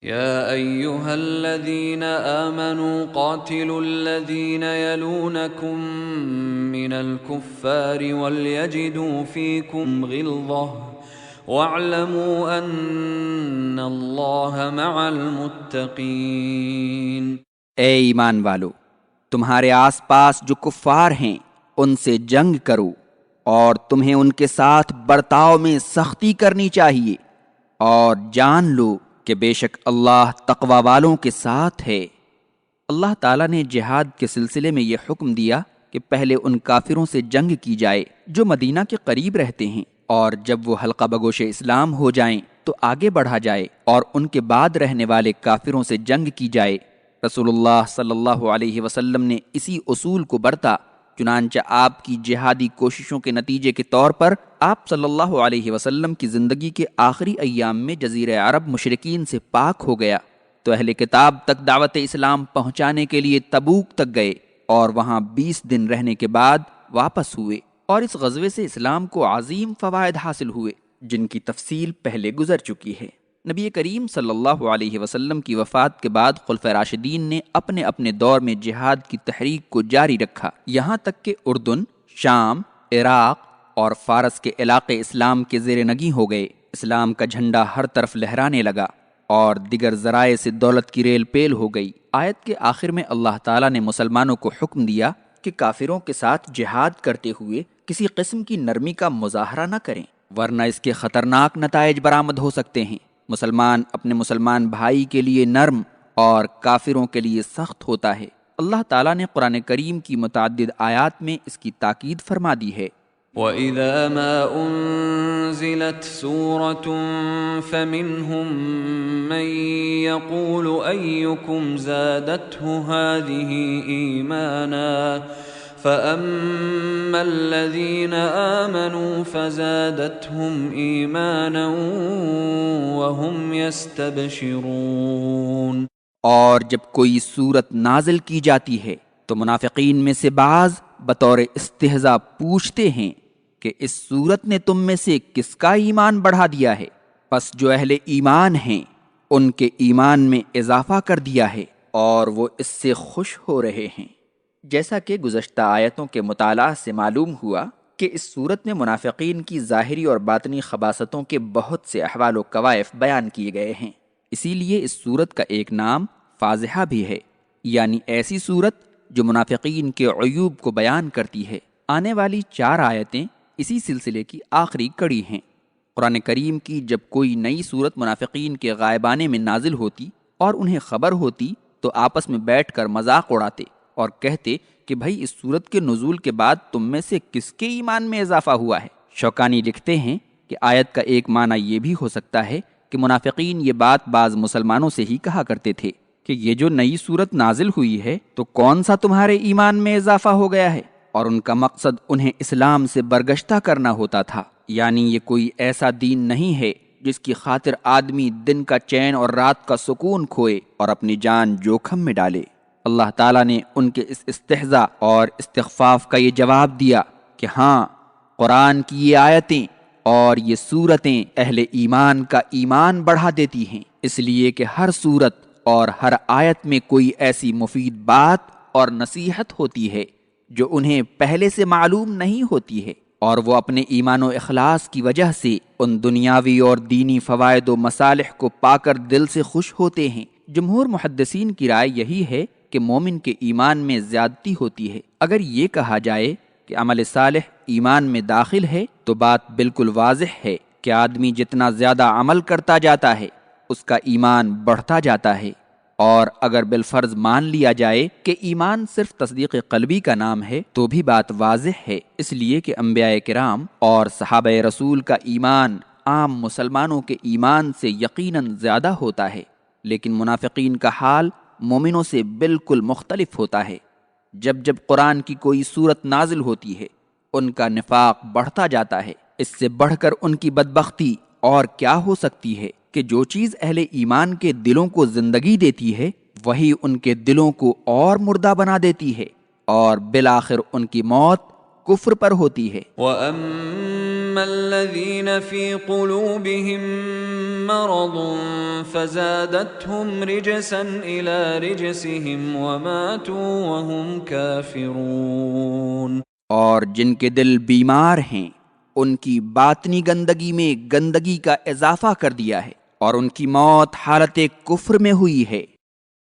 يا أيها الذين آمنوا قاتلوا الذين يلونكم من الكفار وليجدوا فيكم غلظة واعلموا أن الله مع المتقين۔ اے ایمان والو، تمہارے آس پاس جو کفار ہیں ان سے جنگ کرو، اور تمہیں ان کے ساتھ برتاؤ میں سختی کرنی چاہیے، اور جان لو کہ بے شک اللہ تقوی والوں کے ساتھ ہے۔ اللہ تعالیٰ نے جہاد کے سلسلے میں یہ حکم دیا کہ پہلے ان کافروں سے جنگ کی جائے جو مدینہ کے قریب رہتے ہیں، اور جب وہ حلقہ بگوش اسلام ہو جائیں تو آگے بڑھا جائے اور ان کے بعد رہنے والے کافروں سے جنگ کی جائے۔ رسول اللہ صلی اللہ علیہ وسلم نے اسی اصول کو برتا، چنانچہ آپ کی جہادی کوششوں کے نتیجے کے طور پر آپ صلی اللہ علیہ وسلم کی زندگی کے آخری ایام میں جزیرہ عرب مشرکین سے پاک ہو گیا، تو اہل کتاب تک دعوت اسلام پہنچانے کے لیے تبوک تک گئے اور وہاں 20 دن رہنے کے بعد واپس ہوئے، اور اس غزوے سے اسلام کو عظیم فوائد حاصل ہوئے جن کی تفصیل پہلے گزر چکی ہے۔ نبی کریم صلی اللہ علیہ وسلم کی وفات کے بعد خلفائے راشدین نے اپنے اپنے دور میں جہاد کی تحریک کو جاری رکھا، یہاں تک کہ اردن، شام، عراق اور فارس کے علاقے اسلام کے زیر نگیں ہو گئے۔ اسلام کا جھنڈا ہر طرف لہرانے لگا اور دیگر ذرائع سے دولت کی ریل پیل ہو گئی۔ آیت کے آخر میں اللہ تعالیٰ نے مسلمانوں کو حکم دیا کہ کافروں کے ساتھ جہاد کرتے ہوئے کسی قسم کی نرمی کا مظاہرہ نہ کریں، ورنہ اس کے خطرناک نتائج برآمد ہو سکتے ہیں۔ مسلمان اپنے مسلمان بھائی کے لیے نرم اور کافروں کے لیے سخت ہوتا ہے۔ اللہ تعالیٰ نے قرآن کریم کی متعدد آیات میں اس کی تاکید فرما دی ہے۔ وَإِذَا مَا أُنزِلَتْ سُورَةٌ فَمِنْهُمْ مَنْ يَقُولُ أَيُّكُمْ زَادَتْهُ هَذِهِ إِيمَانًا فَأَمَّا الَّذِينَ آمَنُوا فَزَادَتْهُمْ إِيمَانًا وَهُمْ يَسْتَبْشِرُونَ۔ اور جب کوئی صورت نازل کی جاتی ہے تو منافقین میں سے بعض بطور استہزاء پوچھتے ہیں کہ اس صورت نے تم میں سے کس کا ایمان بڑھا دیا ہے؟ پس جو اہل ایمان ہیں ان کے ایمان میں اضافہ کر دیا ہے اور وہ اس سے خوش ہو رہے ہیں۔ جیسا کہ گزشتہ آیتوں کے مطالعہ سے معلوم ہوا کہ اس صورت میں منافقین کی ظاہری اور باطنی خباثتوں کے بہت سے احوال و کوائف بیان کیے گئے ہیں، اسی لیے اس صورت کا ایک نام فاضحہ بھی ہے، یعنی ایسی صورت جو منافقین کے عیوب کو بیان کرتی ہے۔ آنے والی 4 آیتیں اسی سلسلے کی آخری کڑی ہیں۔ قرآن کریم کی جب کوئی نئی صورت منافقین کے غائبانے میں نازل ہوتی اور انہیں خبر ہوتی تو آپس میں بیٹھ کر مذاق اڑاتے اور کہتے کہ بھئی اس صورت کے نزول کے بعد تم میں سے کس کے ایمان میں اضافہ ہوا ہے؟ شوکانی لکھتے ہیں کہ آیت کا ایک معنی یہ بھی ہو سکتا ہے کہ منافقین یہ بات بعض مسلمانوں سے ہی کہا کرتے تھے کہ یہ جو نئی صورت نازل ہوئی ہے تو کون سا تمہارے ایمان میں اضافہ ہو گیا ہے، اور ان کا مقصد انہیں اسلام سے برگشتہ کرنا ہوتا تھا، یعنی یہ کوئی ایسا دین نہیں ہے جس کی خاطر آدمی دن کا چین اور رات کا سکون کھوئے اور اپنی جان جوکھم میں ڈالے۔ اللہ تعالیٰ نے ان کے اس استہزاء اور استخفاف کا یہ جواب دیا کہ ہاں، قرآن کی یہ آیتیں اور یہ صورتیں اہل ایمان کا ایمان بڑھا دیتی ہیں، اس لیے کہ ہر صورت اور ہر آیت میں کوئی ایسی مفید بات اور نصیحت ہوتی ہے جو انہیں پہلے سے معلوم نہیں ہوتی ہے، اور وہ اپنے ایمان و اخلاص کی وجہ سے ان دنیاوی اور دینی فوائد و مصالح کو پا کر دل سے خوش ہوتے ہیں۔ جمہور محدثین کی رائے یہی ہے کہ مومن کے ایمان میں زیادتی ہوتی ہے۔ اگر یہ کہا جائے کہ عمل صالح ایمان میں داخل ہے تو بات بالکل واضح ہے کہ آدمی جتنا زیادہ عمل کرتا جاتا ہے اس کا ایمان بڑھتا جاتا ہے، اور اگر بالفرض مان لیا جائے کہ ایمان صرف تصدیق قلبی کا نام ہے تو بھی بات واضح ہے، اس لیے کہ انبیاء کرام اور صحابہ رسول کا ایمان عام مسلمانوں کے ایمان سے یقیناً زیادہ ہوتا ہے، لیکن منافقین کا حال مومنوں سے بالکل مختلف ہوتا ہے۔ جب جب قرآن کی کوئی صورت نازل ہوتی ہے ان کا نفاق بڑھتا جاتا ہے، اس سے بڑھ کر ان کی بدبختی اور کیا ہو سکتی ہے کہ جو چیز اہل ایمان کے دلوں کو زندگی دیتی ہے وہی ان کے دلوں کو اور مردہ بنا دیتی ہے، اور بالآخر ان کی موت کفر پر ہوتی ہے۔ وَأَمَّا الَّذِينَ فِي قُلُوبِهِم مَّرَضٌ فَزَادَتْهُمْ رِجْسًا إِلَى رِجْسِهِمْ وَمَاتُوا وَهُمْ كَافِرُونَ، اور جن کے دل بیمار ہیں ان کی باطنی گندگی میں گندگی کا اضافہ کر دیا ہے اور ان کی موت حالت کفر میں ہوئی ہے